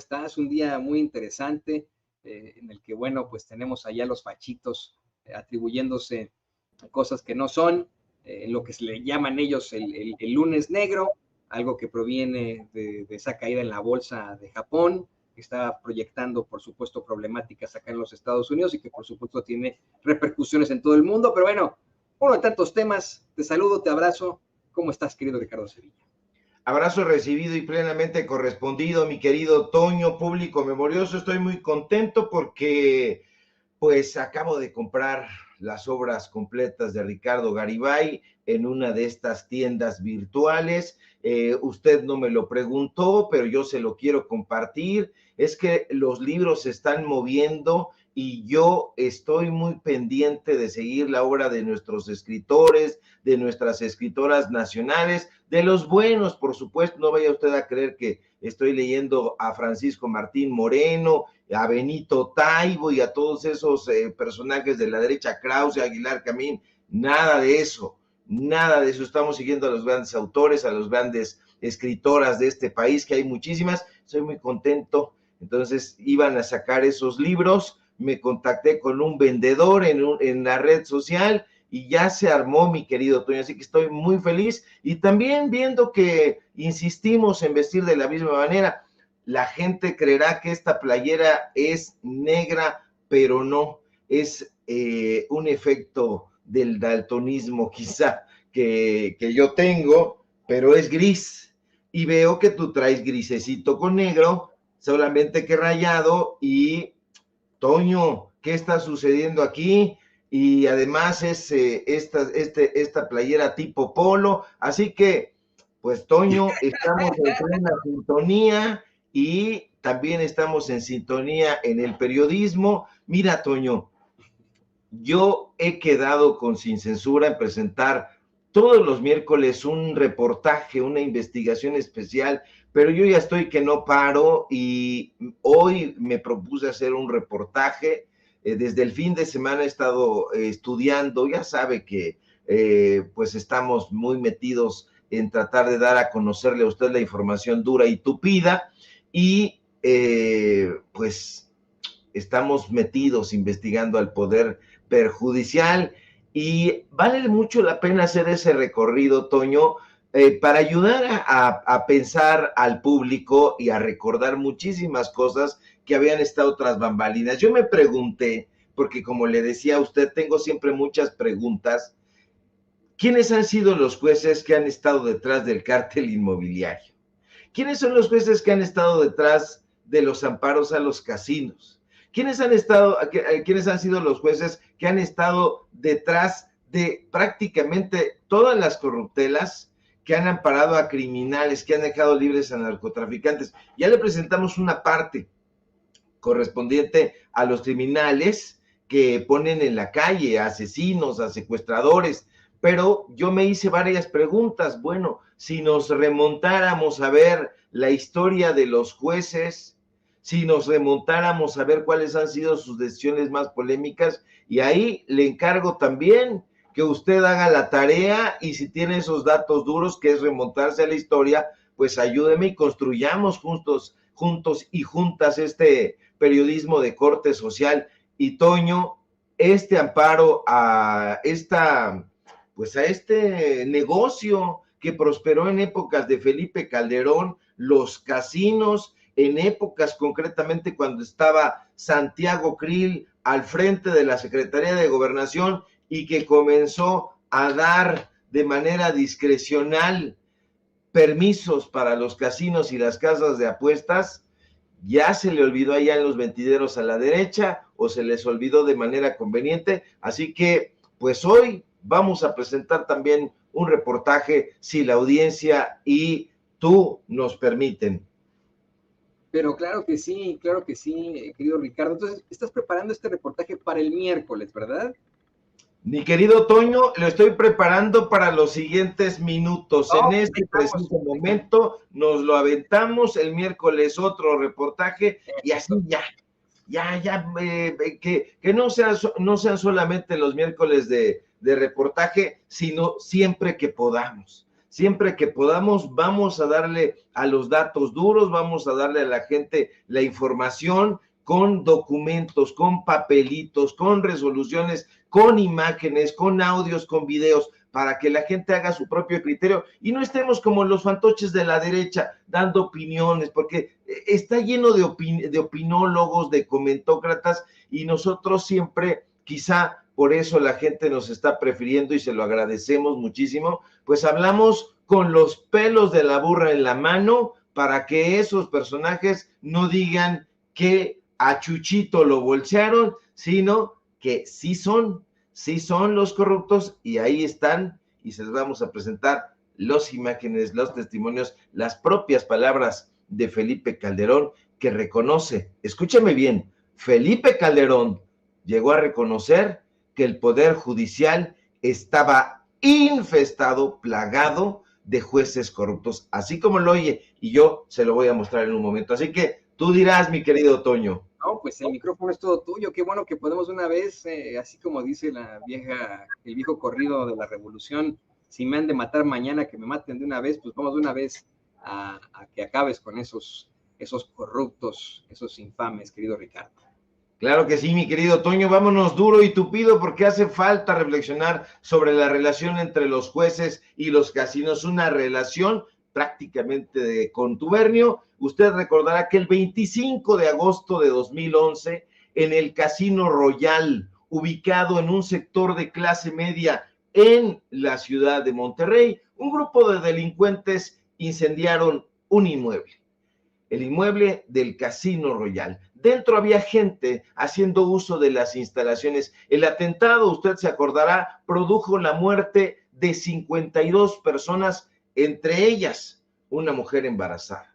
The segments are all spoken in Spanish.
estás? Un día muy interesante en el que, bueno, pues tenemos allá los fachitos atribuyéndose cosas que no son, lo que se le llaman ellos el lunes negro, algo que proviene de esa caída en la bolsa de Japón, que está proyectando, por supuesto, problemáticas acá en los Estados Unidos y que, por supuesto, tiene repercusiones en todo el mundo. Pero bueno, uno de tantos temas. Te saludo, te abrazo. ¿Cómo estás, querido Ricardo Sevilla? Abrazo recibido y plenamente correspondido, mi querido Toño, público memorioso. Estoy muy contento porque pues acabo de comprar las obras completas de Ricardo Garibay en una de estas tiendas virtuales. Usted no me lo preguntó, pero yo se lo quiero compartir. Es que los libros se están moviendo y yo estoy muy pendiente de seguir la obra de nuestros escritores, de nuestras escritoras nacionales, de los buenos, por supuesto. No vaya usted a creer que estoy leyendo a Francisco Martín Moreno, a Benito Taibo y a todos esos personajes de la derecha, Krause, Aguilar Camín. Nada de eso, nada de eso. Estamos siguiendo a los grandes autores, a los grandes escritoras de este país, que hay muchísimas. Soy muy contento. Entonces iban a sacar esos libros, me contacté con un vendedor en la red social y ya se armó, mi querido Toño, así que estoy muy feliz. Y también viendo que insistimos en vestir de la misma manera, la gente creerá que esta playera es negra, pero no, es un efecto del daltonismo quizá que yo tengo, pero es gris. Y veo que tú traes grisecito con negro, solamente que rayado. Y Toño, ¿qué está sucediendo aquí? Y además es esta playera tipo polo, así que, pues Toño, estamos en plena sintonía y también estamos en sintonía en el periodismo. Mira, Toño, yo he quedado con Sin Censura en presentar todos los miércoles un reportaje, una investigación especial, pero yo ya estoy que no paro y hoy me propuse hacer un reportaje. Desde el fin de semana he estado estudiando, ya sabe que pues estamos muy metidos en tratar de dar a conocerle a usted la información dura y tupida y pues estamos metidos investigando al poder perjudicial y vale mucho la pena hacer ese recorrido, Toño, para ayudar a pensar al público y a recordar muchísimas cosas que habían estado tras bambalinas. Yo me pregunté, porque como le decía a usted, tengo siempre muchas preguntas, ¿quiénes han sido los jueces que han estado detrás del cártel inmobiliario? ¿Quiénes son los jueces que han estado detrás de los amparos a los casinos? ¿Quiénes han sido los jueces que han estado detrás de prácticamente todas las corruptelas que han amparado a criminales, que han dejado libres a narcotraficantes? Ya le presentamos una parte correspondiente a los criminales que ponen en la calle, a asesinos, a secuestradores, pero yo me hice varias preguntas. Bueno, si nos remontáramos a ver la historia de los jueces, si nos remontáramos a ver cuáles han sido sus decisiones más polémicas, y ahí le encargo también que usted haga la tarea y si tiene esos datos duros, que es remontarse a la historia, pues ayúdeme y construyamos juntos y juntas este periodismo de corte social. Y Toño, este amparo a este negocio que prosperó en épocas de Felipe Calderón, los casinos, en épocas concretamente cuando estaba Santiago Krill al frente de la Secretaría de Gobernación y que comenzó a dar de manera discrecional permisos para los casinos y las casas de apuestas. Ya se le olvidó allá en los mentideros a la derecha o se les olvidó de manera conveniente, así que pues hoy vamos a presentar también un reportaje si la audiencia y tú nos permiten. Pero claro que sí, querido Ricardo. Entonces, estás preparando este reportaje para el miércoles, ¿verdad? Mi querido Toño, lo estoy preparando para los siguientes minutos. No, En este preciso momento nos lo aventamos, el miércoles otro reportaje y así que no sean solamente los miércoles de reportaje, sino siempre que podamos. siempre que podamos, vamos a darle a los datos duros, vamos a darle a la gente la información con documentos, con papelitos, con resoluciones, con imágenes, con audios, con videos, para que la gente haga su propio criterio y no estemos como los fantoches de la derecha dando opiniones, porque está lleno de opinólogos, de comentócratas, y nosotros siempre, quizá por eso la gente nos está prefiriendo y se lo agradecemos muchísimo, pues hablamos con los pelos de la burra en la mano para que esos personajes no digan que a Chuchito lo bolsearon, sino que sí son los corruptos, y ahí están, y se les vamos a presentar las imágenes, los testimonios, las propias palabras de Felipe Calderón, que reconoce, escúcheme bien, Felipe Calderón llegó a reconocer que el Poder Judicial estaba infestado, plagado de jueces corruptos, así como lo oye, y yo se lo voy a mostrar en un momento. Así que tú dirás, mi querido Toño. No, pues el micrófono es todo tuyo. Qué bueno que podemos una vez, así como dice el viejo corrido de la revolución, si me han de matar mañana, que me maten de una vez, pues vamos de una vez a que acabes con esos corruptos, esos infames, querido Ricardo. Claro que sí, mi querido Toño, vámonos duro y tupido porque hace falta reflexionar sobre la relación entre los jueces y los casinos, una relación prácticamente de contubernio. Usted recordará que el 25 de agosto de 2011, en el Casino Royal, ubicado en un sector de clase media en la ciudad de Monterrey, un grupo de delincuentes incendiaron un inmueble, el inmueble del Casino Royal. Dentro había gente haciendo uso de las instalaciones. El atentado, usted se acordará, produjo la muerte de 52 personas, entre ellas una mujer embarazada.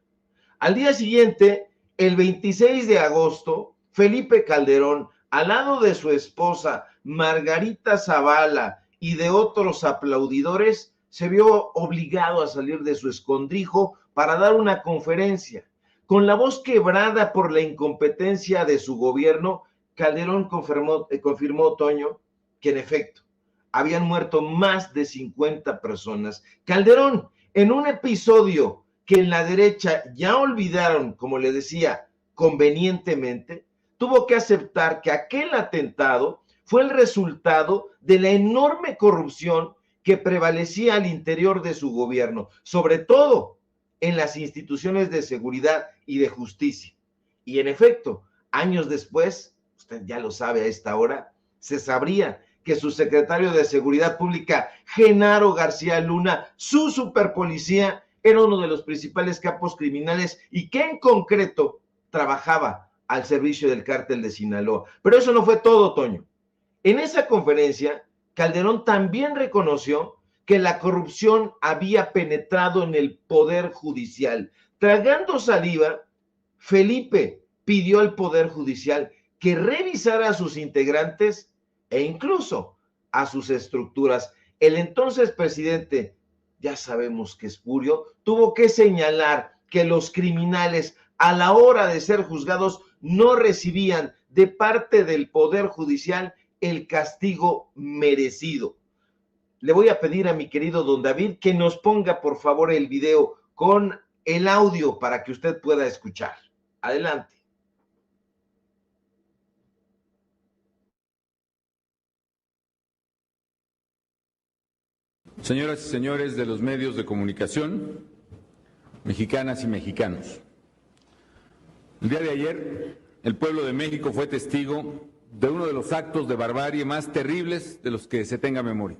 Al día siguiente, el 26 de agosto, Felipe Calderón, al lado de su esposa Margarita Zavala y de otros aplaudidores, se vio obligado a salir de su escondrijo para dar una conferencia. Con la voz quebrada por la incompetencia de su gobierno, Calderón confirmó, Toño, que en efecto habían muerto más de 50 personas. Calderón, en un episodio que en la derecha ya olvidaron, como le decía, convenientemente, tuvo que aceptar que aquel atentado fue el resultado de la enorme corrupción que prevalecía al interior de su gobierno, sobre todo en las instituciones de seguridad y de justicia. Y en efecto, años después, usted ya lo sabe a esta hora, se sabría que su secretario de Seguridad Pública, Genaro García Luna, su superpolicía, era uno de los principales capos criminales y que en concreto trabajaba al servicio del cártel de Sinaloa. Pero eso no fue todo, Toño. En esa conferencia, Calderón también reconoció que la corrupción había penetrado en el Poder Judicial. Tragando saliva, Felipe pidió al Poder Judicial que revisara a sus integrantes e incluso a sus estructuras. El entonces presidente, ya sabemos que espurio, tuvo que señalar que los criminales a la hora de ser juzgados no recibían de parte del Poder Judicial el castigo merecido. Le voy a pedir a mi querido don David que nos ponga por favor el video con el audio para que usted pueda escuchar. Adelante. Señoras y señores de los medios de comunicación, mexicanas y mexicanos, el día de ayer el pueblo de México fue testigo de uno de los actos de barbarie más terribles de los que se tenga memoria.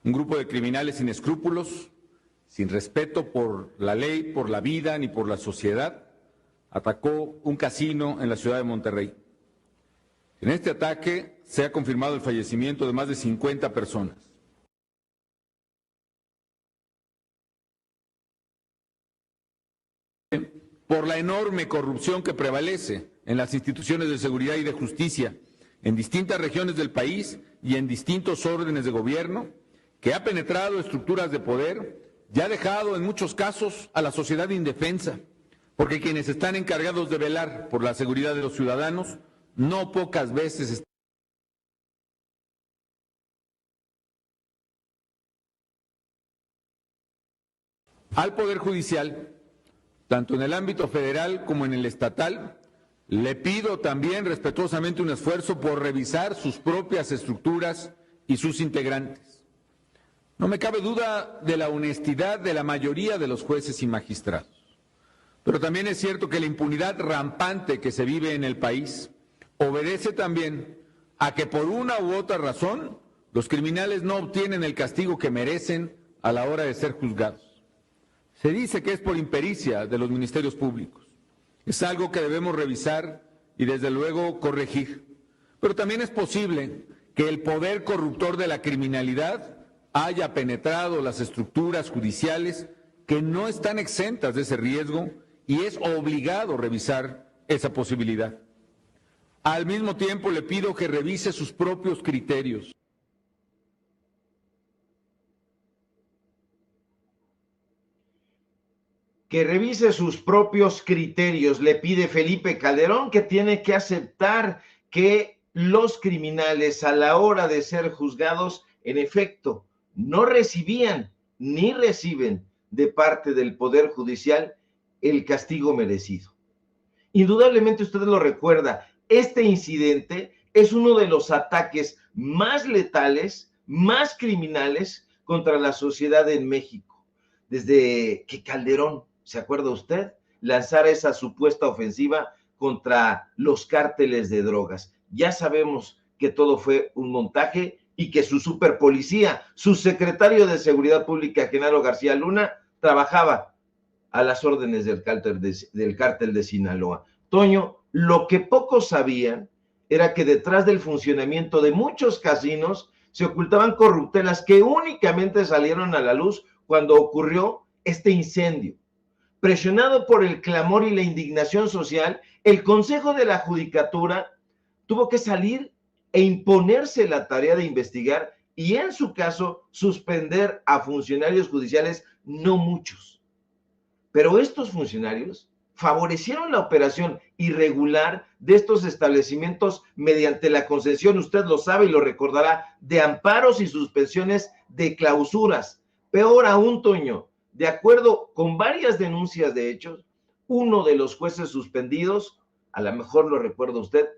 Un grupo de criminales sin escrúpulos, sin respeto por la ley, por la vida ni por la sociedad, atacó un casino en la ciudad de Monterrey. En este ataque se ha confirmado el fallecimiento de más de 50 personas. Por la enorme corrupción que prevalece en las instituciones de seguridad y de justicia en distintas regiones del país y en distintos órdenes de gobierno, que ha penetrado estructuras de poder y ha dejado en muchos casos a la sociedad indefensa, porque quienes están encargados de velar por la seguridad de los ciudadanos no pocas veces están Al Poder Judicial, tanto en el ámbito federal como en el estatal, le pido también respetuosamente un esfuerzo por revisar sus propias estructuras y sus integrantes. No me cabe duda de la honestidad de la mayoría de los jueces y magistrados, pero también es cierto que la impunidad rampante que se vive en el país obedece también a que por una u otra razón los criminales no obtienen el castigo que merecen a la hora de ser juzgados. Se dice que es por impericia de los ministerios públicos. Es algo que debemos revisar y desde luego corregir. Pero también es posible que el poder corruptor de la criminalidad haya penetrado las estructuras judiciales que no están exentas de ese riesgo y es obligado revisar esa posibilidad. Al mismo tiempo le pido que revise sus propios criterios. Que revise sus propios criterios, le pide Felipe Calderón, que tiene que aceptar que los criminales a la hora de ser juzgados, en efecto, no recibían ni reciben de parte del Poder Judicial el castigo merecido. Indudablemente usted lo recuerda, este incidente es uno de los ataques más letales, más criminales contra la sociedad en México, desde que Calderón, ¿se acuerda usted?, lanzar esa supuesta ofensiva contra los cárteles de drogas. Ya sabemos que todo fue un montaje y que su superpolicía, su secretario de Seguridad Pública, Genaro García Luna, trabajaba a las órdenes del cártel de Sinaloa. Toño, lo que pocos sabían era que detrás del funcionamiento de muchos casinos se ocultaban corruptelas que únicamente salieron a la luz cuando ocurrió este incendio. Presionado por el clamor y la indignación social, el Consejo de la Judicatura tuvo que salir e imponerse la tarea de investigar y, en su caso, suspender a funcionarios judiciales, no muchos. Pero estos funcionarios favorecieron la operación irregular de estos establecimientos mediante la concesión, usted lo sabe y lo recordará, de amparos y suspensiones de clausuras. Peor aún, Toño, de acuerdo con varias denuncias de hechos, uno de los jueces suspendidos, a lo mejor lo recuerda usted,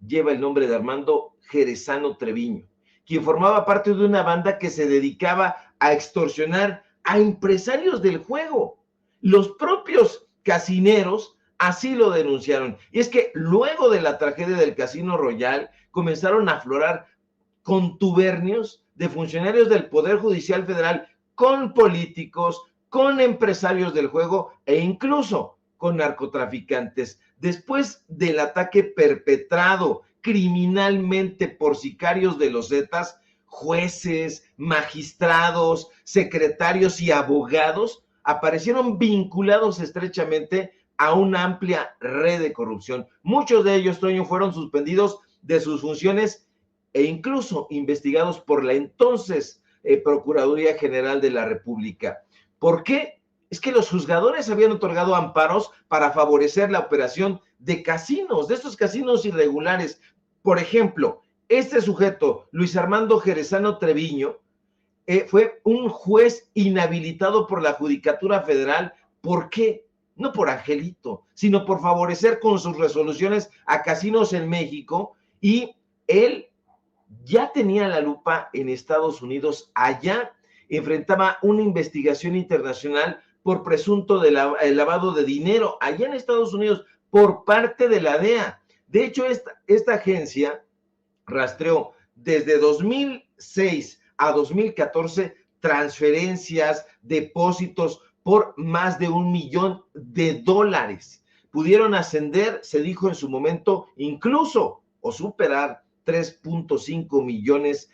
lleva el nombre de Armando Jerezano Treviño, quien formaba parte de una banda que se dedicaba a extorsionar a empresarios del juego. Los propios casineros así lo denunciaron. Y es que luego de la tragedia del Casino Royal comenzaron a aflorar contubernios de funcionarios del Poder Judicial Federal con políticos, con empresarios del juego e incluso con narcotraficantes. Después del ataque perpetrado criminalmente por sicarios de los Zetas, jueces, magistrados, secretarios y abogados aparecieron vinculados estrechamente a una amplia red de corrupción. Muchos de ellos, Toño, fueron suspendidos de sus funciones e incluso investigados por la entonces Procuraduría General de la República. ¿Por qué? Es que los juzgadores habían otorgado amparos para favorecer la operación de casinos, de estos casinos irregulares. Por ejemplo, este sujeto, Luis Armando Jerezano Treviño, fue un juez inhabilitado por la Judicatura Federal. ¿Por qué? No por angelito, sino por favorecer con sus resoluciones a casinos en México, y él ya tenía la lupa en Estados Unidos. Allá enfrentaba una investigación internacional por presunto lavado de dinero, allá en Estados Unidos, por parte de la DEA. De hecho, esta agencia rastreó desde 2006 a 2014 transferencias, depósitos por más de $1 millón. Pudieron ascender, se dijo en su momento, incluso o superar $3.5 millones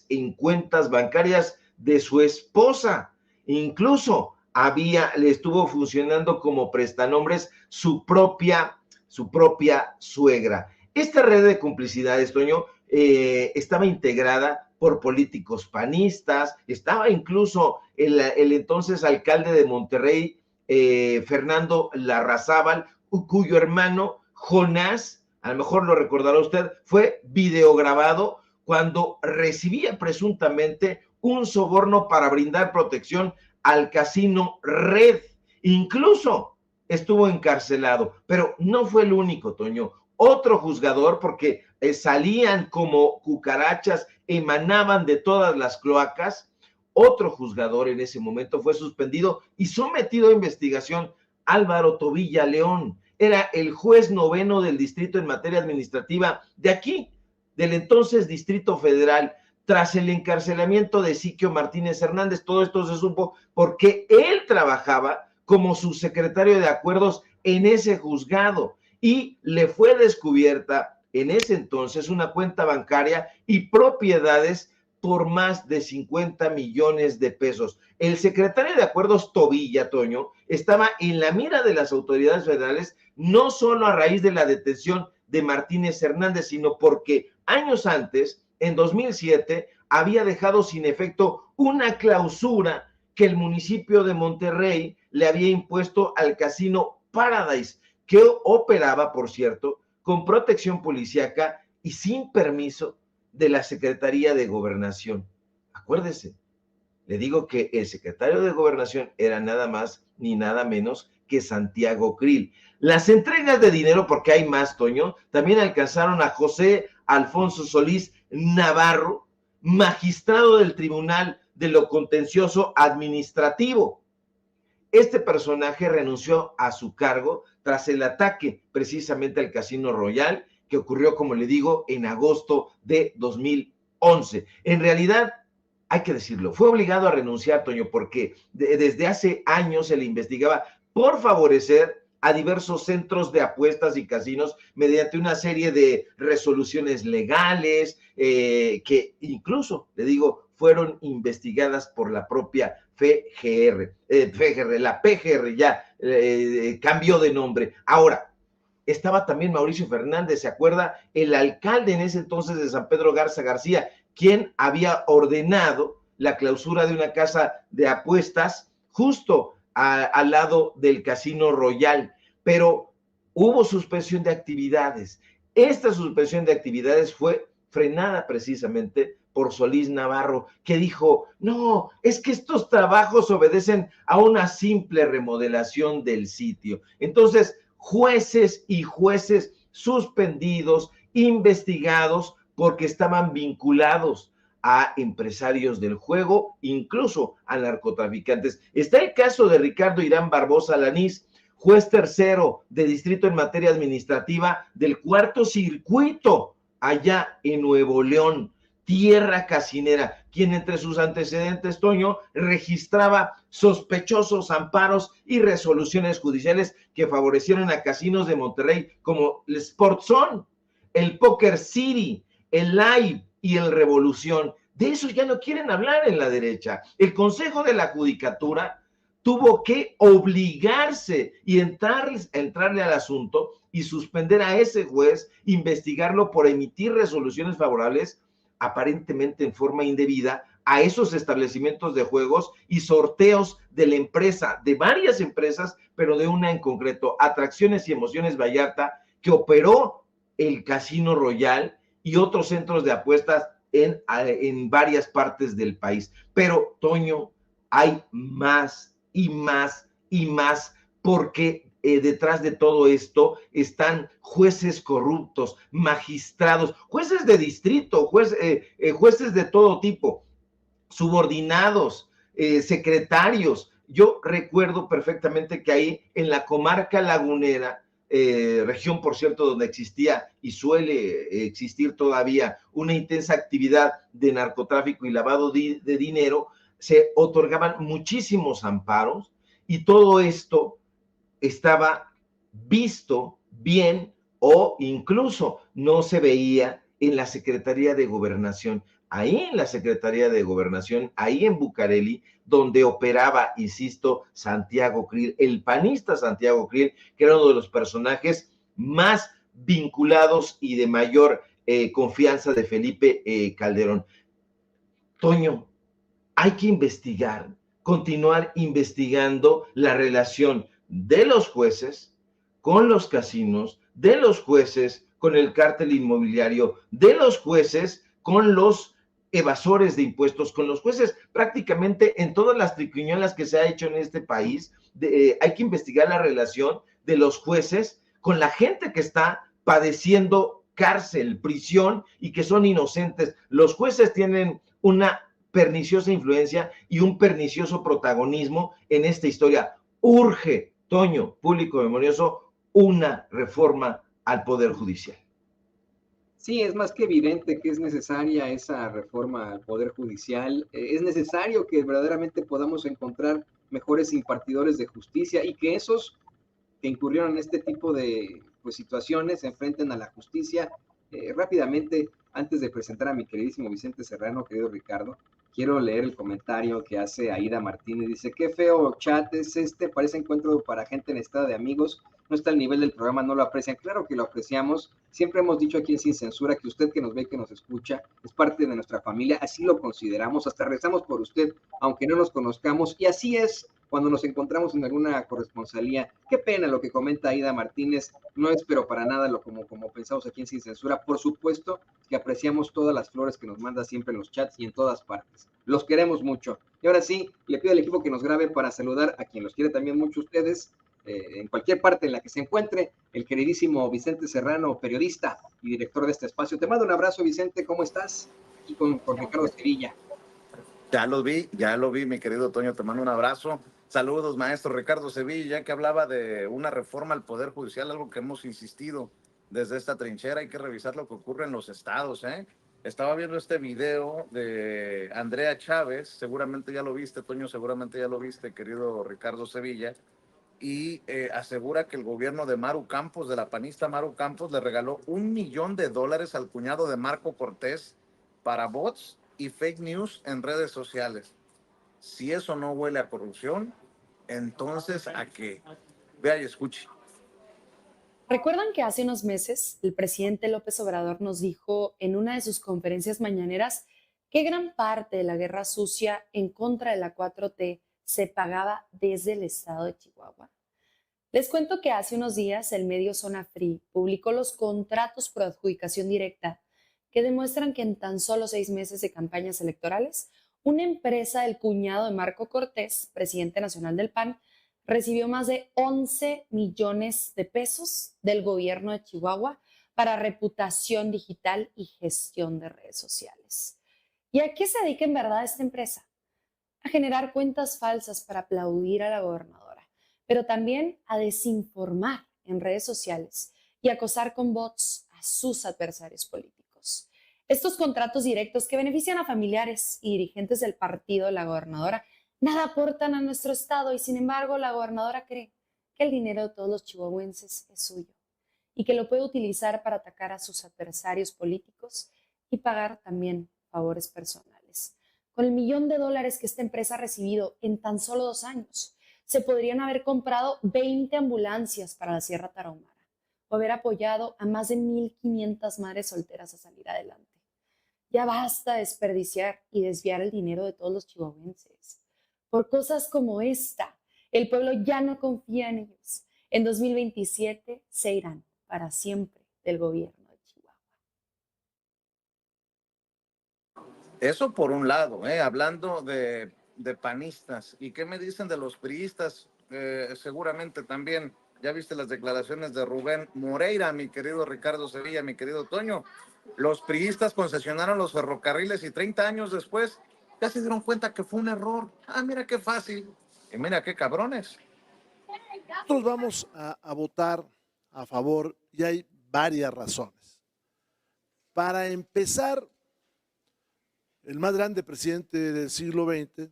en cuentas bancarias de su esposa. Incluso le estuvo funcionando como prestanombres su propia suegra. Esta red de complicidades, Toño, estaba integrada por políticos panistas, estaba incluso el entonces alcalde de Monterrey, Fernando Larrazábal, cuyo hermano Jonás, a lo mejor lo recordará usted, fue videograbado cuando recibía presuntamente un soborno para brindar protección al casino Red. Incluso estuvo encarcelado, pero no fue el único, Toño. Otro juzgador, porque salían como cucarachas, emanaban de todas las cloacas. Otro juzgador en ese momento fue suspendido y sometido a investigación. Álvaro Tobilla León era el juez noveno del distrito en materia administrativa de aquí, del entonces Distrito Federal, tras el encarcelamiento de Siquio Martínez Hernández. Todo esto se supo porque él trabajaba como subsecretario de acuerdos en ese juzgado y le fue descubierta en ese entonces una cuenta bancaria y propiedades por más de 50 millones de pesos. El secretario de Acuerdos Tobilla, Toño, estaba en la mira de las autoridades federales, no solo a raíz de la detención de Martínez Hernández, sino porque años antes, en 2007, había dejado sin efecto una clausura que el municipio de Monterrey le había impuesto al casino Paradise, que operaba, por cierto, con protección policíaca y sin permiso de la Secretaría de Gobernación. Acuérdese, le digo que el secretario de Gobernación era nada más ni nada menos que Santiago Krill. Las entregas de dinero, porque hay más, Toño, también alcanzaron a José Alfonso Solís Navarro, magistrado del Tribunal de lo Contencioso Administrativo. Este personaje renunció a su cargo tras el ataque precisamente al Casino Royal, que ocurrió, como le digo, en agosto de 2011. En realidad, hay que decirlo, fue obligado a renunciar, Toño, porque desde hace años se le investigaba por favorecer a diversos centros de apuestas y casinos mediante una serie de resoluciones legales que incluso, le digo, fueron investigadas por la propia FGR, la PGR ya cambió de nombre. Ahora, estaba también Mauricio Fernández, ¿se acuerda? El alcalde en ese entonces de San Pedro Garza García, quien había ordenado la clausura de una casa de apuestas justo al lado del Casino Royal, pero hubo suspensión de actividades. Esta suspensión de actividades fue frenada precisamente por Solís Navarro, que dijo, no, es que estos trabajos obedecen a una simple remodelación del sitio. Entonces, jueces y jueces suspendidos, investigados, porque estaban vinculados a empresarios del juego, incluso a narcotraficantes. Está el caso de Ricardo Irán Barbosa Lanís, juez tercero de distrito en materia administrativa del cuarto circuito, allá en Nuevo León, tierra casinera, quien entre sus antecedentes, Toño, registraba sospechosos amparos y resoluciones judiciales que favorecieron a casinos de Monterrey como el Sport Zone, el Poker City, el Live y el Revolución. De eso ya no quieren hablar en la derecha. El Consejo de la Judicatura tuvo que obligarse y entrarle al asunto y suspender a ese juez, investigarlo por emitir resoluciones favorables, aparentemente en forma indebida, a esos establecimientos de juegos y sorteos de la empresa, de varias empresas, pero de una en concreto, Atracciones y Emociones Vallarta, que operó el Casino Royal y otros centros de apuestas en varias partes del país. Pero, Toño, hay más y más y más, porque detrás de todo esto están jueces corruptos, magistrados, jueces de distrito, jueces de todo tipo, subordinados, secretarios. Yo recuerdo perfectamente que ahí en la comarca lagunera, región, por cierto, donde existía y suele existir todavía una intensa actividad de narcotráfico y lavado de dinero, se otorgaban muchísimos amparos y todo esto estaba visto bien o incluso no se veía en la Secretaría de Gobernación. Ahí en la Secretaría de Gobernación, ahí en Bucareli, donde operaba, insisto, Santiago Krill, el panista Santiago Krill, que era uno de los personajes más vinculados y de mayor confianza de Felipe Calderón. Toño, hay que investigar, continuar investigando la relación de los jueces con los casinos, de los jueces con el cártel inmobiliario, de los jueces con los evasores de impuestos, con los jueces prácticamente en todas las triquiñuelas que se ha hecho en este país. Hay que investigar la relación de los jueces con la gente que está padeciendo cárcel, prisión y que son inocentes. Los jueces tienen una perniciosa influencia y un pernicioso protagonismo en esta historia. Urge, Toño, público memorioso, una reforma al Poder Judicial. Sí, es más que evidente que es necesaria esa reforma al Poder Judicial. Es necesario que verdaderamente podamos encontrar mejores impartidores de justicia y que esos que incurrieron en este tipo de pues, situaciones se enfrenten a la justicia. Rápidamente, antes de presentar a mi queridísimo Vicente Serrano, querido Ricardo, quiero leer el comentario que hace Aida Martínez. Dice, qué feo chat es este, parece encuentro para gente en estado de amigos, no está al nivel del programa, no lo aprecian. Claro que lo apreciamos, siempre hemos dicho aquí en Sin Censura que usted que nos ve, que nos escucha, es parte de nuestra familia, así lo consideramos, hasta rezamos por usted, aunque no nos conozcamos, y así es cuando nos encontramos en alguna corresponsalía. Qué pena lo que comenta Aida Martínez, no espero para nada lo como pensamos aquí en Sin Censura. Por supuesto que apreciamos todas las flores que nos manda siempre en los chats y en todas partes. Los queremos mucho. Y ahora sí, le pido al equipo que nos grabe para saludar a quien los quiere también mucho ustedes, en cualquier parte en la que se encuentre, el queridísimo Vicente Serrano, periodista y director de este espacio. Te mando un abrazo, Vicente, ¿cómo estás? Aquí con Ricardo Sevilla. Ya lo vi, mi querido Toño, te mando un abrazo. Saludos, maestro Ricardo Sevilla, que hablaba de una reforma al Poder Judicial, algo que hemos insistido desde esta trinchera. Hay que revisar lo que ocurre en los estados, ¿eh? Estaba viendo este video de Andrea Chávez, seguramente ya lo viste, Toño, seguramente ya lo viste, querido Ricardo Sevilla, y asegura que el gobierno de Maru Campos, de la panista Maru Campos, le regaló $1 millón al cuñado de Marco Cortés para bots y fake news en redes sociales. Si eso no huele a corrupción, entonces ¿a qué? Vea y escuche. ¿Recuerdan que hace unos meses el presidente López Obrador nos dijo en una de sus conferencias mañaneras que gran parte de la guerra sucia en contra de la 4T se pagaba desde el estado de Chihuahua? Les cuento que hace unos días el medio Zona Free publicó los contratos por adjudicación directa que demuestran que en tan solo 6 meses de campañas electorales, una empresa del cuñado de Marco Cortés, presidente nacional del PAN, recibió más de 11 millones de pesos del gobierno de Chihuahua para reputación digital y gestión de redes sociales. ¿Y a qué se dedica en verdad esta empresa? A generar cuentas falsas para aplaudir a la gobernadora, pero también a desinformar en redes sociales y acosar con bots a sus adversarios políticos. Estos contratos directos que benefician a familiares y dirigentes del partido de la gobernadora nada aportan a nuestro estado y sin embargo la gobernadora cree que el dinero de todos los chihuahuenses es suyo y que lo puede utilizar para atacar a sus adversarios políticos y pagar también favores personales. Con el $1 millón que esta empresa ha recibido en tan solo 2 años, se podrían haber comprado 20 ambulancias para la Sierra Tarahumara o haber apoyado a más de 1,500 madres solteras a salir adelante. Ya basta de desperdiciar y desviar el dinero de todos los chihuahuenses. Por cosas como esta, el pueblo ya no confía en ellos. En 2027 se irán para siempre del gobierno de Chihuahua. Eso por un lado, hablando de panistas. ¿Y qué me dicen de los priistas? Seguramente también ya viste las declaraciones de Rubén Moreira, mi querido Ricardo Sevilla, mi querido Toño. Los priistas concesionaron los ferrocarriles y 30 años después ya se dieron cuenta que fue un error. Ah, mira qué fácil. Y mira qué cabrones. Nosotros vamos a votar a favor y hay varias razones. Para empezar, el más grande presidente del siglo XX,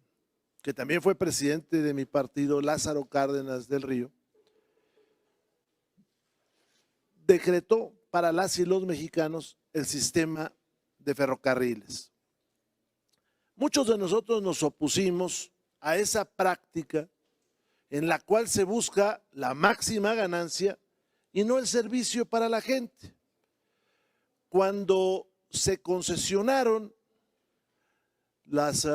que también fue presidente de mi partido, Lázaro Cárdenas del Río, decretó para las y los mexicanos el sistema de ferrocarriles. Muchos de nosotros nos opusimos a esa práctica en la cual se busca la máxima ganancia y no el servicio para la gente. Cuando se concesionaron las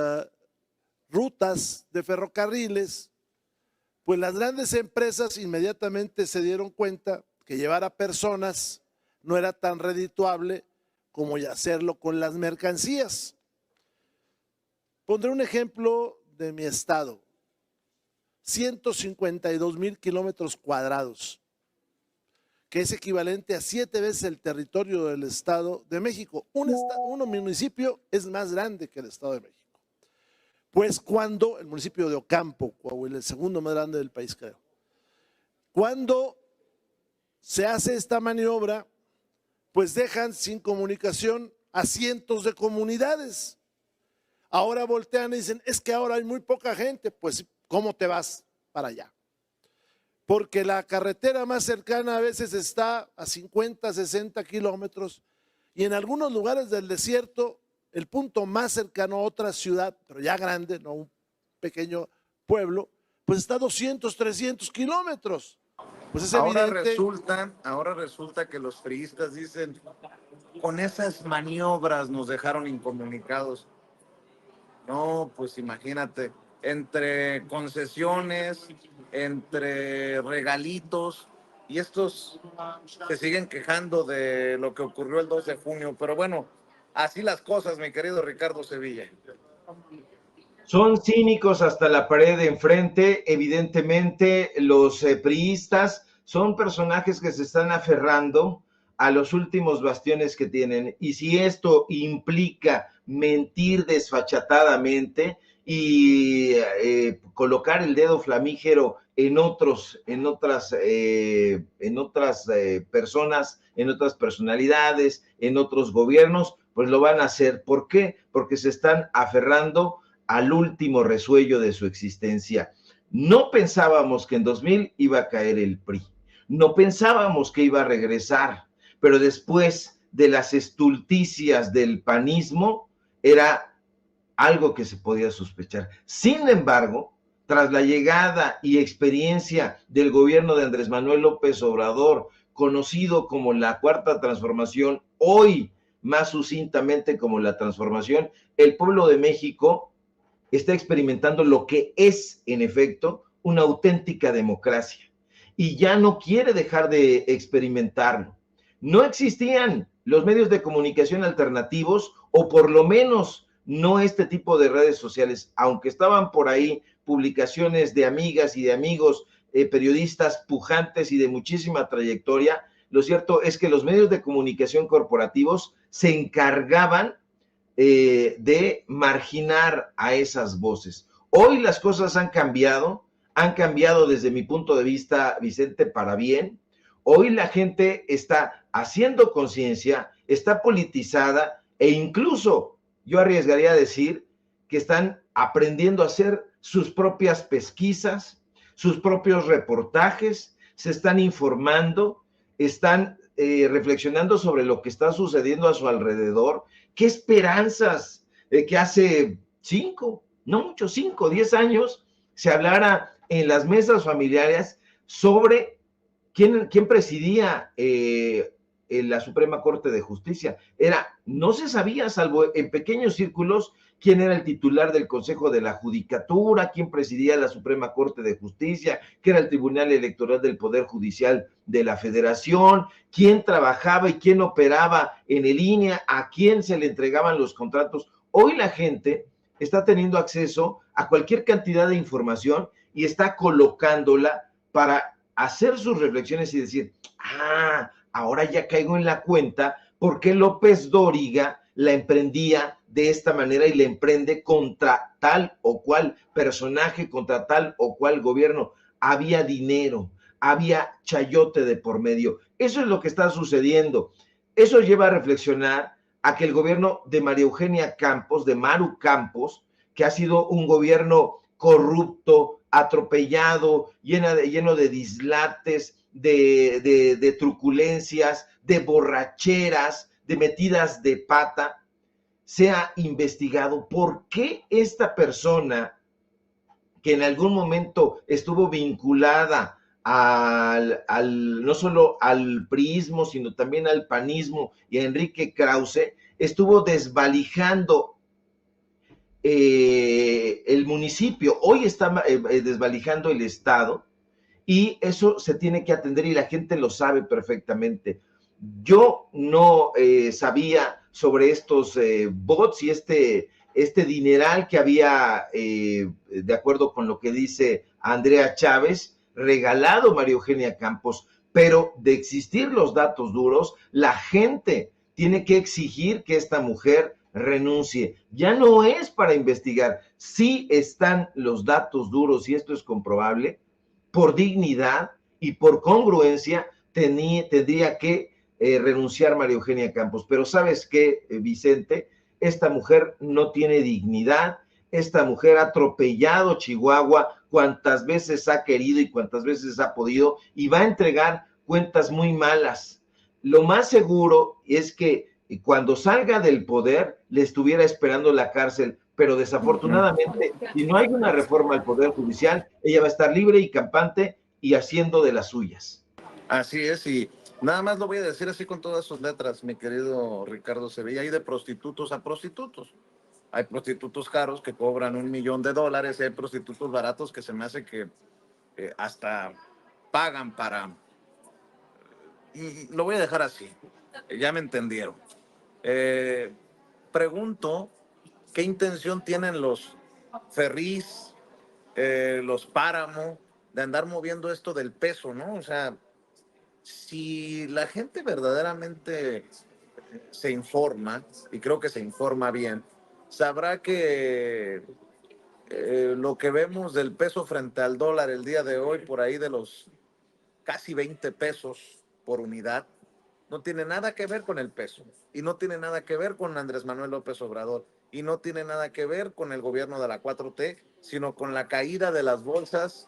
rutas de ferrocarriles, pues las grandes empresas inmediatamente se dieron cuenta que llevar a personas no era tan redituable como hacerlo con las mercancías. Pondré un ejemplo de mi estado. 152,000 kilómetros cuadrados, que es equivalente a 7 veces el territorio del Estado de México. Un municipio es más grande que el Estado de México. Pues cuando, el municipio de Ocampo, Coahuila, el segundo más grande del país, creo. Cuando se hace esta maniobra, pues dejan sin comunicación a cientos de comunidades. Ahora voltean y dicen, es que ahora hay muy poca gente. Pues, ¿cómo te vas para allá? Porque la carretera más cercana a veces está a 50, 60 kilómetros y en algunos lugares del desierto el punto más cercano a otra ciudad, pero ya grande, no un pequeño pueblo, pues está a 200, 300 kilómetros. Pues es evidente. Ahora resulta que los priistas dicen, con esas maniobras nos dejaron incomunicados. No, pues imagínate, entre concesiones, entre regalitos, y estos se siguen quejando de lo que ocurrió el 2 de junio. Pero bueno, así las cosas, mi querido Ricardo Sevilla. Son cínicos hasta la pared de enfrente. Evidentemente, los priistas son personajes que se están aferrando a los últimos bastiones que tienen. Y si esto implica mentir desfachatadamente y colocar el dedo flamígero en otras personas, en otras personalidades, en otros gobiernos, pues lo van a hacer. ¿Por qué? Porque se están aferrando al último resuello de su existencia. No pensábamos que en 2000 iba a caer el PRI, no pensábamos que iba a regresar, pero después de las estulticias del panismo era algo que se podía sospechar. Sin embargo, tras la llegada y experiencia del gobierno de Andrés Manuel López Obrador, conocido como la Cuarta Transformación, hoy más sucintamente como la Transformación, el pueblo de México está experimentando lo que es, en efecto, una auténtica democracia y ya no quiere dejar de experimentarlo. No existían los medios de comunicación alternativos, o por lo menos no este tipo de redes sociales, aunque estaban por ahí publicaciones de amigas y de amigos, periodistas pujantes y de muchísima trayectoria. Lo cierto es que los medios de comunicación corporativos se encargaban de marginar a esas voces. Hoy las cosas han cambiado desde mi punto de vista, Vicente, para bien. Hoy la gente está haciendo conciencia, está politizada e incluso yo arriesgaría a decir que están aprendiendo a hacer sus propias pesquisas, sus propios reportajes, se están informando, están reflexionando sobre lo que está sucediendo a su alrededor. ¿Qué esperanzas que hace 5, 10 años se hablara en las mesas familiares sobre quién presidía la Suprema Corte de Justicia? No se sabía, salvo en pequeños círculos, quién era el titular del Consejo de la Judicatura, quién presidía la Suprema Corte de Justicia, qué era el Tribunal Electoral del Poder Judicial de la Federación, quién trabajaba y quién operaba en el INE, a quién se le entregaban los contratos. Hoy la gente está teniendo acceso a cualquier cantidad de información y está colocándola para hacer sus reflexiones y decir, ahora ya caigo en la cuenta por qué López Dóriga la emprendía de esta manera y la emprende contra tal o cual personaje, contra tal o cual gobierno. Había dinero, había chayote de por medio. Eso es lo que está sucediendo. Eso lleva a reflexionar a que el gobierno de María Eugenia Campos, de Maru Campos, que ha sido un gobierno corrupto, atropellado, lleno de dislates, de truculencias, de borracheras, de metidas de pata, sea investigado. ¿Por qué esta persona que en algún momento estuvo vinculada no solo al priismo, sino también al panismo y a Enrique Krause, estuvo desvalijando el municipio, hoy está desvalijando el estado? Y eso se tiene que atender y la gente lo sabe perfectamente. Yo no sabía sobre estos bots y este dineral que había, de acuerdo con lo que dice Andrea Chávez, regalado María Eugenia Campos, pero de existir los datos duros, la gente tiene que exigir que esta mujer renuncie. Ya no es para investigar. Sí están los datos duros, y esto es comprobable, por dignidad y por congruencia tendría que renunciar María Eugenia Campos. Pero ¿sabes qué, Vicente? Esta mujer no tiene dignidad, esta mujer ha atropellado Chihuahua cuantas veces ha querido y cuantas veces ha podido, y va a entregar cuentas muy malas. Lo más seguro es que cuando salga del poder le estuviera esperando la cárcel, pero desafortunadamente, si no hay una reforma al Poder Judicial, ella va a estar libre y campante y haciendo de las suyas. Así es, y nada más lo voy a decir así con todas sus letras, mi querido Ricardo Sevilla, hay de prostitutos a prostitutos. Hay prostitutos caros que cobran $1 millón y hay prostitutos baratos que se me hace que hasta pagan para... Lo voy a dejar así, ya me entendieron. Pregunto, ¿qué intención tienen los Ferris, los Páramo, de andar moviendo esto del peso, ¿no? O sea, si la gente verdaderamente se informa, y creo que se informa bien, sabrá que lo que vemos del peso frente al dólar el día de hoy, por ahí de los casi 20 pesos por unidad, no tiene nada que ver con el peso, y no tiene nada que ver con Andrés Manuel López Obrador, y no tiene nada que ver con el gobierno de la 4T, sino con la caída de las bolsas,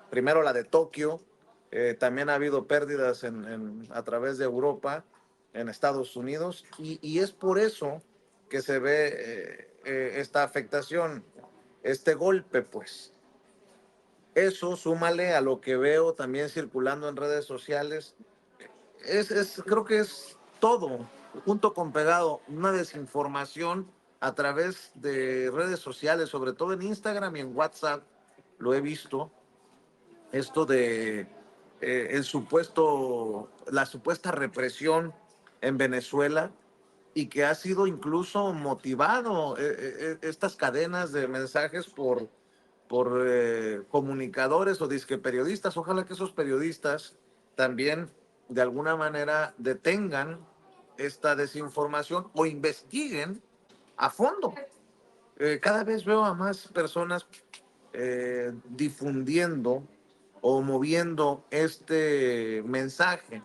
primero la de Tokio, también ha habido pérdidas a través de Europa, en Estados Unidos, y es por eso que se ve esta afectación, este golpe, pues. Eso, súmale a lo que veo también circulando en redes sociales, creo que es todo, junto con pegado, una desinformación a través de redes sociales, sobre todo en Instagram y en WhatsApp, lo he visto, esto de la supuesta represión en Venezuela, y que ha sido incluso motivado estas cadenas de mensajes por comunicadores o disque periodistas. Ojalá que esos periodistas también de alguna manera detengan esta desinformación o investiguen a fondo. Cada vez veo a más personas difundiendo o moviendo este mensaje,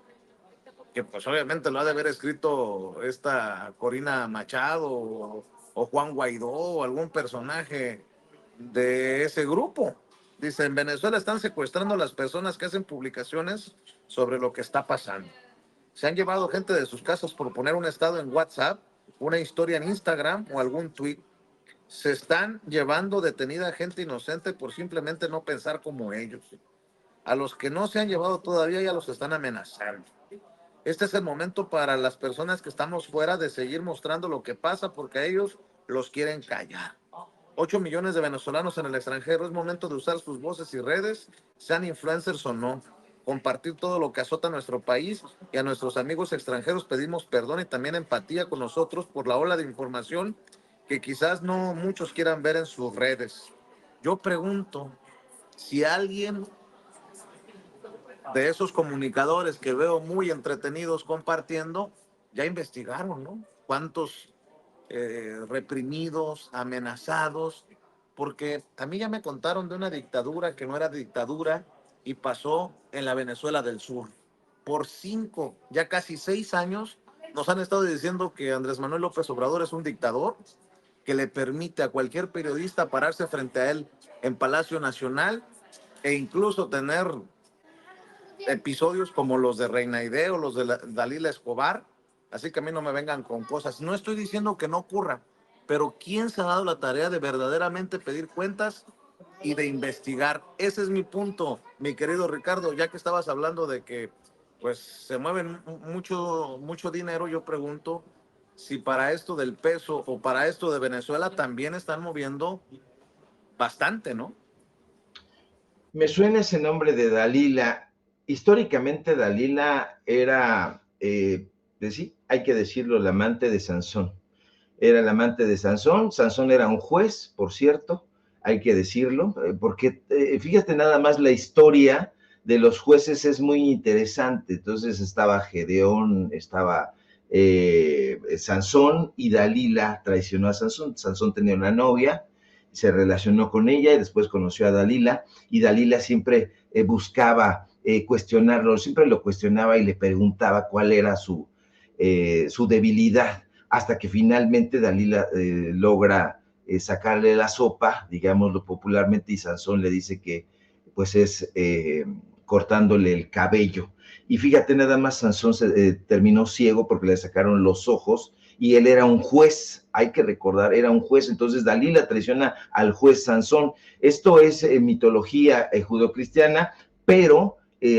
que pues obviamente lo ha de haber escrito esta Corina Machado o Juan Guaidó o algún personaje de ese grupo. Dice, en Venezuela están secuestrando a las personas que hacen publicaciones sobre lo que está pasando. Se han llevado gente de sus casas por poner un estado en WhatsApp, una historia en Instagram o algún tweet. Se están llevando detenida gente inocente por simplemente no pensar como ellos. A los que no se han llevado todavía ya los están amenazando. Este es el momento para las personas que estamos fuera de seguir mostrando lo que pasa, porque a ellos los quieren callar. 8 millones de venezolanos en el extranjero. Es momento de usar sus voces y redes, sean influencers o no. Compartir todo lo que azota a nuestro país, y a nuestros amigos extranjeros pedimos perdón y también empatía con nosotros por la ola de información que quizás no muchos quieran ver en sus redes. Yo pregunto si alguien de esos comunicadores que veo muy entretenidos compartiendo, ya investigaron, ¿no? ¿Cuántos reprimidos, amenazados? Porque a mí ya me contaron de una dictadura que no era dictadura y pasó en la Venezuela del Sur. Por 5, ya casi 6 años, nos han estado diciendo que Andrés Manuel López Obrador es un dictador que le permite a cualquier periodista pararse frente a él en Palacio Nacional e incluso tener episodios como los de Reina Aide o los de Dalila Escobar. Así que a mí no me vengan con cosas. No estoy diciendo que no ocurra, pero ¿quién se ha dado la tarea de verdaderamente pedir cuentas y de investigar? Ese es mi punto, mi querido Ricardo. Ya que estabas hablando de que pues se mueven mucho dinero, yo pregunto si para esto del peso o para esto de Venezuela también están moviendo bastante, ¿no? Me suena ese nombre de Dalila. Históricamente Dalila era, sí, hay que decirlo, la amante de Sansón. era el amante de Sansón. Sansón era un juez, por cierto, hay que decirlo, porque fíjate nada más, la historia de los jueces es muy interesante. Entonces estaba Gedeón, estaba Sansón, y Dalila traicionó a Sansón. Sansón tenía una novia, se relacionó con ella y después conoció a Dalila, y Dalila siempre buscaba cuestionarlo, siempre lo cuestionaba y le preguntaba cuál era su debilidad, hasta que finalmente Dalila logra sacarle la sopa, digámoslo popularmente, y Sansón le dice que pues es cortándole el cabello. Y fíjate nada más, Sansón terminó ciego porque le sacaron los ojos, y él era un juez, hay que recordar, era un juez. Entonces Dalila traiciona al juez Sansón. Esto es mitología judeocristiana, pero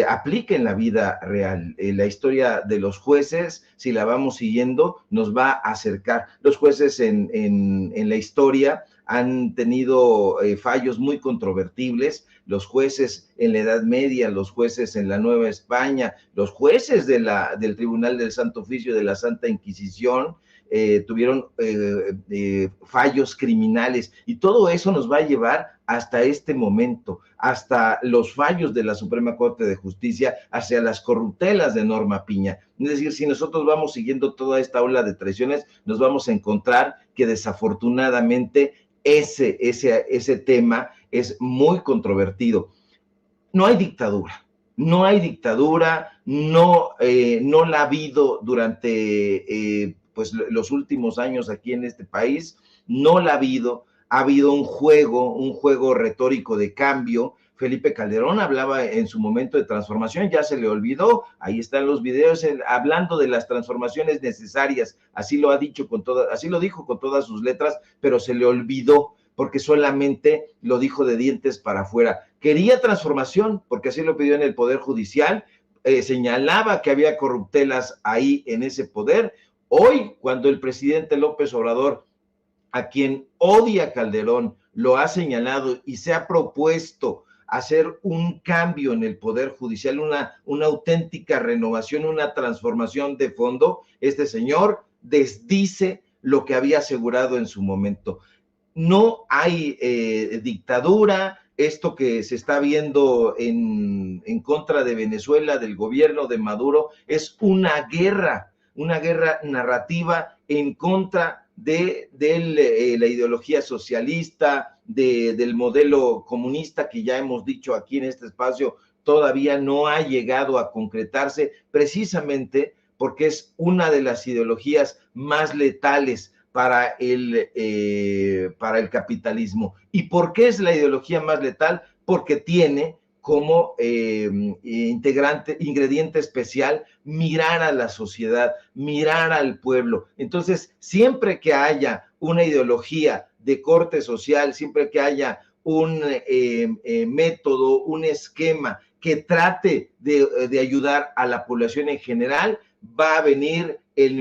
aplica en la vida real. La historia de los jueces, si la vamos siguiendo, nos va a acercar. Los jueces en la historia han tenido fallos muy controvertibles. Los jueces en la Edad Media, los jueces en la Nueva España, los jueces del Tribunal del Santo Oficio de la Santa Inquisición, tuvieron fallos criminales, y todo eso nos va a llevar hasta este momento, hasta los fallos de la Suprema Corte de Justicia, hacia las corruptelas de Norma Piña. Es decir, si nosotros vamos siguiendo toda esta ola de traiciones, nos vamos a encontrar que desafortunadamente ese tema es muy controvertido. No hay dictadura, no la ha habido durante pues los últimos años aquí en este país, no la ha habido un juego retórico de cambio. Felipe Calderón hablaba en su momento de transformación, ya se le olvidó, ahí están los videos hablando de las transformaciones necesarias, así lo dijo con todas sus letras, pero se le olvidó porque solamente lo dijo de dientes para afuera. Quería transformación porque así lo pidió en el Poder Judicial, señalaba que había corruptelas ahí en ese poder. Hoy, cuando el presidente López Obrador, a quien odia Calderón, lo ha señalado y se ha propuesto hacer un cambio en el Poder Judicial, una auténtica renovación, una transformación de fondo, este señor desdice lo que había asegurado en su momento. No hay dictadura. Esto que se está viendo en contra de Venezuela, del gobierno de Maduro, es una guerra narrativa en contra de la ideología socialista, del modelo comunista, que ya hemos dicho aquí en este espacio, todavía no ha llegado a concretarse, precisamente porque es una de las ideologías más letales para el capitalismo. ¿Y por qué es la ideología más letal? Porque tiene como ingrediente especial mirar a la sociedad, mirar al pueblo. Entonces, siempre que haya una ideología de corte social, siempre que haya un método, un esquema que trate de ayudar a la población en general, va a venir el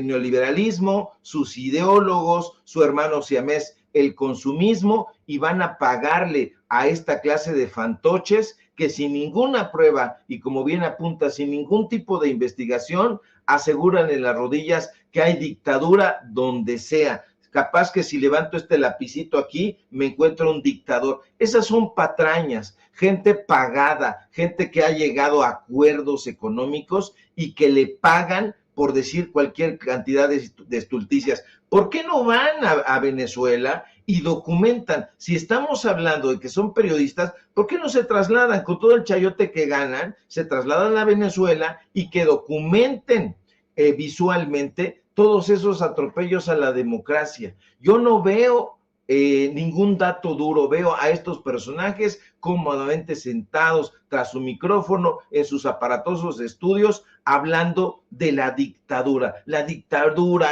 neoliberalismo, sus ideólogos, su hermano siamés, el consumismo, y van a pagarle a esta clase de fantoches que sin ninguna prueba y, como bien apunta, sin ningún tipo de investigación, aseguran en las rodillas que hay dictadura donde sea. Capaz que si levanto este lapicito aquí, me encuentro un dictador. Esas son patrañas, gente pagada, gente que ha llegado a acuerdos económicos y que le pagan por decir cualquier cantidad de estulticias. ¿Por qué no van a Venezuela y documentan? Si estamos hablando de que son periodistas, ¿por qué no se trasladan con todo el chayote que ganan? Se trasladan a Venezuela y que documenten visualmente todos esos atropellos a la democracia. Yo no veo ningún dato duro, veo a estos personajes cómodamente sentados tras su micrófono en sus aparatosos estudios hablando de la dictadura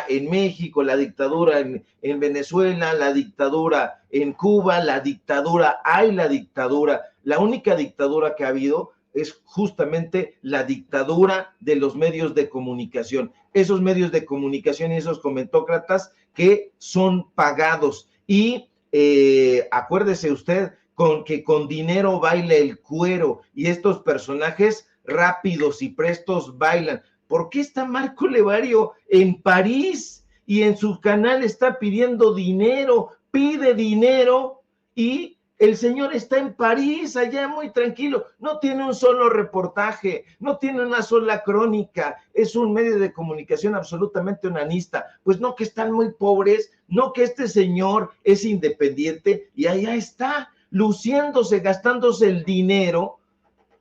en México, la dictadura en Venezuela, la dictadura en Cuba, la dictadura, la única dictadura que ha habido es justamente la dictadura de los medios de comunicación, esos medios de comunicación y esos comentócratas que son pagados. Y acuérdese usted que con dinero baila el cuero, y estos personajes rápidos y prestos bailan. ¿Por qué está Marco Levario en París? y en su canal está pidiendo dinero, pide dinero y el señor está en París, allá muy tranquilo, no tiene un solo reportaje, no tiene una sola crónica, es un medio de comunicación absolutamente onanista. Pues no, que están muy pobres, no, que este señor es independiente y allá está, luciéndose, gastándose el dinero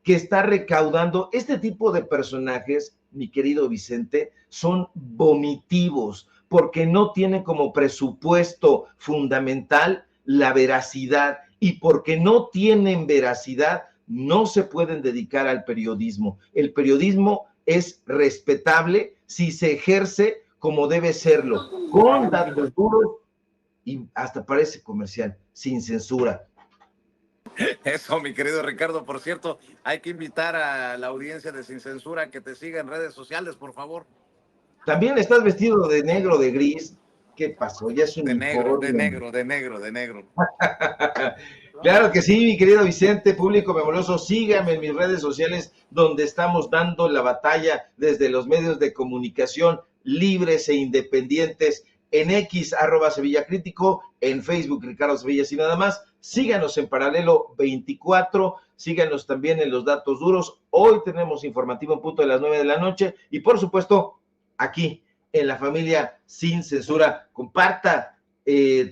que está recaudando. Este tipo de personajes, mi querido Vicente, son vomitivos, porque no tienen como presupuesto fundamental la veracidad, y porque no tienen veracidad, no se pueden dedicar al periodismo. El periodismo es respetable si se ejerce como debe serlo, con datos duros y hasta parece comercial, sin censura. Eso, mi querido Ricardo. Por cierto, hay que invitar a la audiencia de Sin Censura que te siga en redes sociales, por favor. También estás vestido de negro, de gris. ¿Qué pasó? Ya es un De negro, de uniforme. negro, de negro, de negro. Claro que sí, mi querido Vicente, público memorioso, sígame en mis redes sociales donde estamos dando la batalla desde los medios de comunicación libres e independientes, en X, @Sevilla Crítico, en Facebook, Ricardo Sevilla, y nada más. Síganos en Paralelo 24, síganos también en Los Datos Duros. Hoy tenemos informativo en punto de las 9 de la noche y por supuesto aquí en la familia Sin Censura. Comparta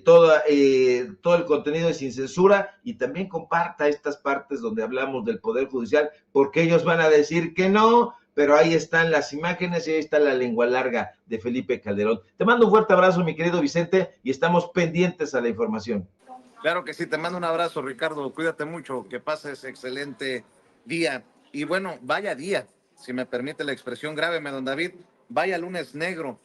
todo el contenido de Sin Censura y también comparta estas partes donde hablamos del Poder Judicial, porque ellos van a decir que no, pero ahí están las imágenes y ahí está la lengua larga de Felipe Calderón. Te mando un fuerte abrazo, mi querido Vicente, y estamos pendientes a la información. Claro que sí, te mando un abrazo, Ricardo. Cuídate mucho, que pases excelente día. Y bueno, vaya día, si me permite la expresión, grábeme, don David, vaya lunes negro.